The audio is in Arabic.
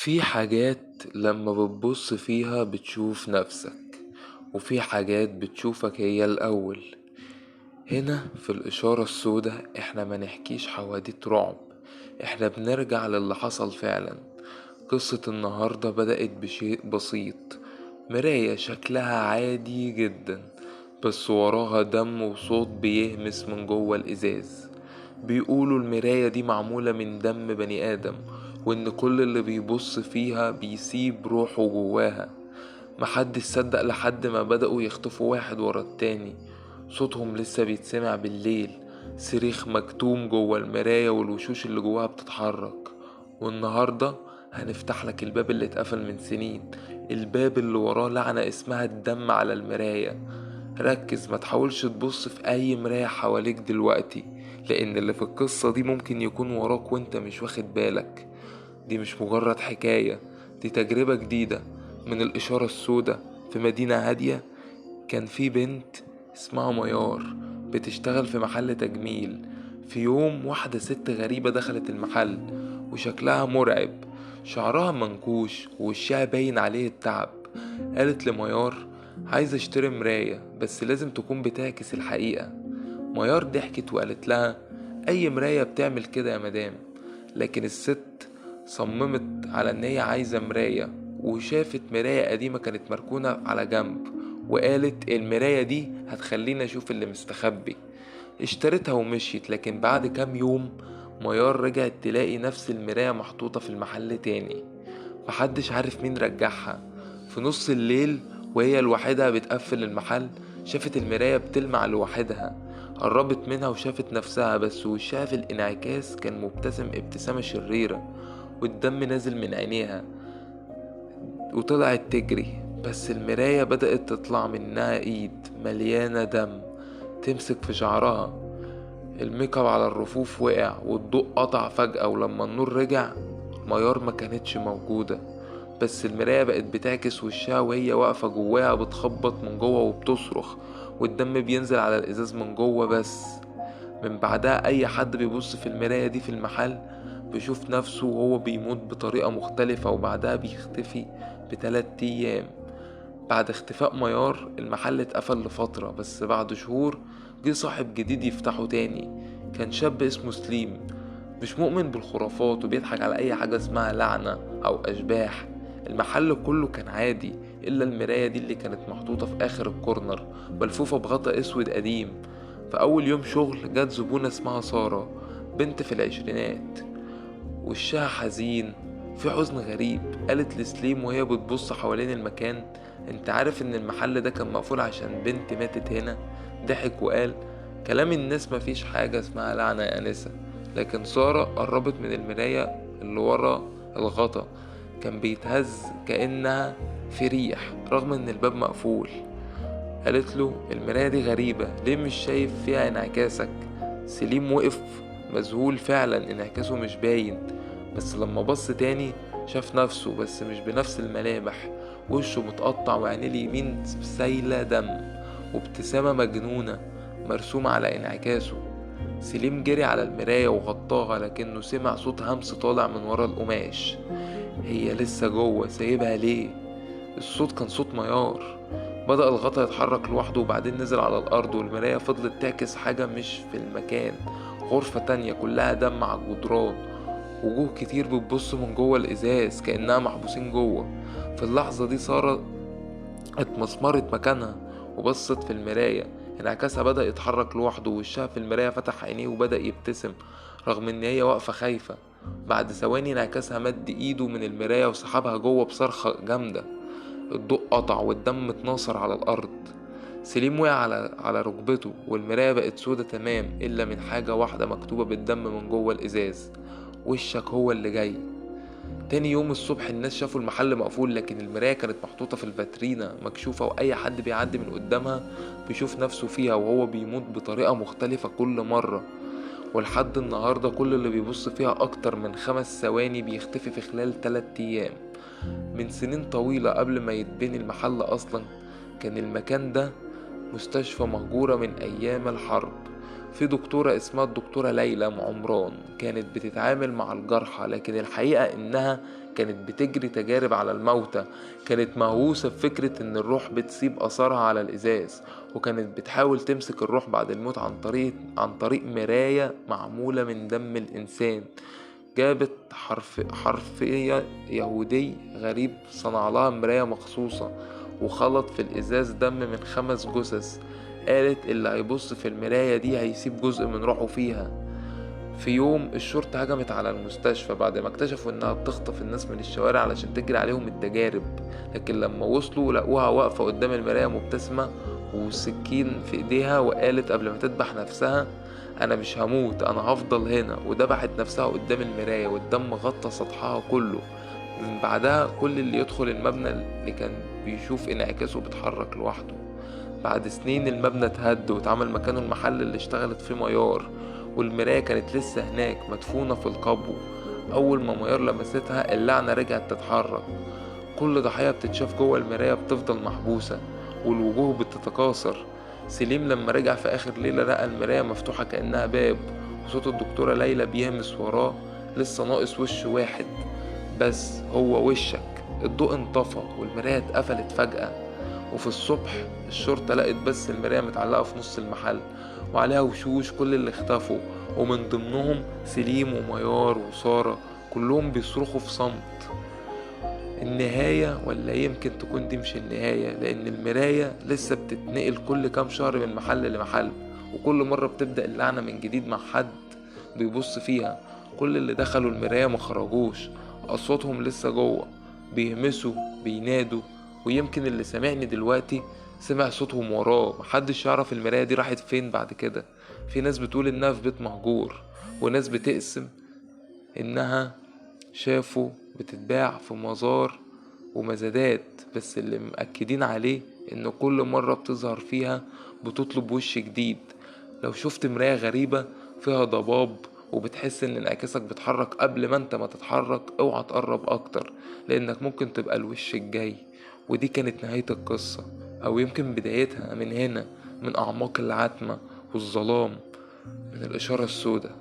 في حاجات لما بتبص فيها بتشوف نفسك، وفي حاجات بتشوفك هي الأول. هنا في الإشارة السوداء احنا ما نحكيش حواديت رعب، احنا بنرجع للي حصل فعلا. قصة النهاردة بدأت بشيء بسيط، مراية شكلها عادي جدا، بس وراها دم وصوت بيهمس من جوه الإزاز. بيقولوا المراية دي معمولة من دم بني آدم، وإن كل اللي بيبص فيها بيسيب روحه جواها. محدش صدق لحد ما بدأوا يخطفوا واحد ورا التاني. صوتهم لسه بيتسمع بالليل، صريخ مكتوم جوه المراية والوشوش اللي جواها بتتحرك. والنهاردة هنفتح لك الباب اللي اتقفل من سنين، الباب اللي وراه لعنة اسمها الدم على المراية. ركز، ما تحاولش تبص في اي مراية حواليك دلوقتي، لان اللي في القصة دي ممكن يكون وراك وانت مش واخد بالك. دي مش مجرد حكاية، دي تجربة جديدة من الإشارة السوداء. في مدينة هادية كان في بنت اسمها ميار بتشتغل في محل تجميل. في يوم واحدة ست غريبة دخلت المحل، وشكلها مرعب، شعرها منكوش ووشها باين عليه التعب. قالت لميار عايزة اشتري مراية بس لازم تكون بتعكس الحقيقة. ميار ضحكت وقالت لها اي مراية بتعمل كده يا مدام. لكن الست صممت على ان هي عايزة مراية، وشافت مراية قديمة كانت مركونة على جنب، وقالت المراية دي هتخليني اشوف اللي مستخبي. اشتريتها ومشيت، لكن بعد كام يوم ميار رجعت تلاقي نفس المراية محطوطة في المحل تاني. محدش عارف مين رجعها. في نص الليل وهي لوحدها بتقفل المحل، شافت المراية بتلمع لوحدها. قربت منها وشافت نفسها، بس وشها في الانعكاس كان مبتسم ابتسامة شريرة، والدم نازل من عينيها. وطلعت تجري، بس المراية بدأت تطلع منها ايد مليانة دم تمسك في شعرها. الميك اب على الرفوف وقع والضوء قطع فجأة، ولما النور رجع ميار ما كانتش موجودة، بس المراية بقت بتعكس وشها وهي واقفة جواها بتخبط من جوه وبتصرخ، والدم بينزل على الإزاز من جوه بس. من بعدها أي حد بيبص في المراية دي في المحل بيشوف نفسه وهو بيموت بطريقة مختلفة، وبعدها بيختفي ب3 أيام. بعد اختفاء ميار المحل اتقفل لفترة، بس بعد شهور جه صاحب جديد يفتحه تاني. كان شاب اسمه سليم، مش مؤمن بالخرافات وبيضحك على أي حاجة اسمها لعنة أو أشباح. المحل كله كان عادي إلا المراية دي اللي كانت محطوطة في آخر الكورنر، ملفوفة بغطا أسود قديم. في أول يوم شغل جت زبونة اسمها سارة، بنت في العشرينات، وشها حزين، في حزن غريب. قالت لسليم وهي بتبص حوالين المكان انت عارف ان المحل ده كان مقفول عشان بنت ماتت هنا؟ ضحك وقال كلام الناس مفيش حاجة اسمها لعنة يا أنسة. لكن سارة قربت من المراية اللي ورا الغطا، كان بيتهز كأنها في ريح رغم ان الباب مقفول. قالت له المراية دي غريبة، ليه مش شايف فيها انعكاسك؟ سليم وقف مذهول، فعلا انعكاسه مش باين، بس لما بص تاني شاف نفسه بس مش بنفس الملامح. وشه متقطع وعينيه اليمين سايلة دم، وابتسامة مجنونة مرسومة على انعكاسه. سليم جري على المراية وغطاها، لكنه سمع صوت همس طالع من ورا القماش. هي لسه جوه، سايبها ليه؟ الصوت كان صوت ميار. بدأ الغطا يتحرك لوحده وبعدين نزل على الأرض، والمراية فضلت تعكس حاجة مش في المكان. غرفة تانية كلها دم على الجدران، وجوه كتير بتبص من جوه الإزاز كأنها محبوسين جوه. في اللحظة دي سارة اتمسمرت مكانها وبصت في المراية. انعكاسها بدأ يتحرك لوحده، ووشها في المراية فتح عينيه وبدأ يبتسم رغم ان هي واقفة خايفة. بعد ثواني انعكاسها مد ايده من المراية وسحبها جوه بصرخة جامدة. الضوء قطع والدم اتناثر على الأرض. سليم وقع على ركبته، والمراية بقت سودة تمام إلا من حاجة واحدة مكتوبة بالدم من جوه الإزاز: وشك هو اللي جاي. تاني يوم الصبح الناس شافوا المحل مقفول، لكن المراية كانت محطوطة في الفاترينا مكشوفة، وأي حد بيعدي من قدامها بيشوف نفسه فيها وهو بيموت بطريقة مختلفة كل مرة. ولحد النهاردة كل اللي بيبص فيها أكتر من 5 ثواني بيختفي في خلال 3 أيام. من سنين طويلة قبل ما يتبني المحل أصلا، كان المكان ده مستشفى مهجورة من أيام الحرب. في دكتورة اسمها الدكتورة ليلى عمران كانت بتتعامل مع الجرحى، لكن الحقيقة إنها كانت بتجري تجارب على الموتى، كانت مهووسة بفكرة ان الروح بتسيب اثارها على الازاز، وكانت بتحاول تمسك الروح بعد الموت عن طريق مراية معمولة من دم الانسان. جابت حرفية يهودي غريب صنع لها مراية مخصوصة، وخلط في الإزاز دم من 5 جثث. قالت اللي هيبص في المراية دي هيسيب جزء من روحه فيها. في يوم الشرطة هجمت على المستشفى بعد ما اكتشفوا انها بتخطف الناس من الشوارع علشان تجري عليهم التجارب، لكن لما وصلوا لقوها واقفة قدام المراية مبتسمة وسكين في ايديها، وقالت قبل ما تذبح نفسها انا مش هموت، انا هفضل هنا. وذبحت نفسها قدام المراية والدم غطى سطحها كله. من بعدها كل اللي يدخل المبنى اللي كان بيشوف انعكاسه بيتحرك لوحده. بعد سنين المبنى اتهد واتعمل مكانه المحل اللي اشتغلت فيه ميار، والمراية كانت لسه هناك مدفونة في القبو. أول ما ميار لمستها اللعنة رجعت تتحرك. كل ضحية بتتشاف جوه المراية بتفضل محبوسة، والوجوه بتتكاثر. سليم لما رجع في آخر ليلة لقى المراية مفتوحة كأنها باب، وصوت الدكتورة ليلى بيهمس وراه لسه ناقص وش واحد بس، هو وشك. الضوء انطفى والمراية اتقفلت فجأة. وفي الصبح الشرطة لقت بس المراية متعلقة في نص المحل، وعليها وشوش كل اللي اختفوا، ومن ضمنهم سليم وميار وسارة، كلهم بيصرخوا في صمت. النهاية ولا يمكن تكون دي مش النهاية، لأن المراية لسه بتتنقل كل كام شهر من محل لمحل، وكل مرة بتبدأ اللعنة من جديد مع حد بيبص فيها. كل اللي دخلوا المراية مخرجوش، أصواتهم لسه جوه، بيهمسوا بينادوا. ويمكن اللي سمعني دلوقتي سمع صوتهم وراه. محدش يعرف المراية دي راحت فين بعد كده. في ناس بتقول إنها في بيت مهجور، وناس بتقسم إنها شافوا بتتباع في مزار ومزادات، بس اللي مأكدين عليه إن كل مرة بتظهر فيها بتطلب وش جديد. لو شفت مراية غريبة فيها ضباب وبتحس إن انعكاسك بيتحرك قبل ما انت ما تتحرك، اوعى تقرب أكتر، لأنك ممكن تبقى الوش الجاي. ودي كانت نهاية القصة، أو يمكن بدايتها من هنا، من أعماق العتمة والظلام، من الإشارة السوداء.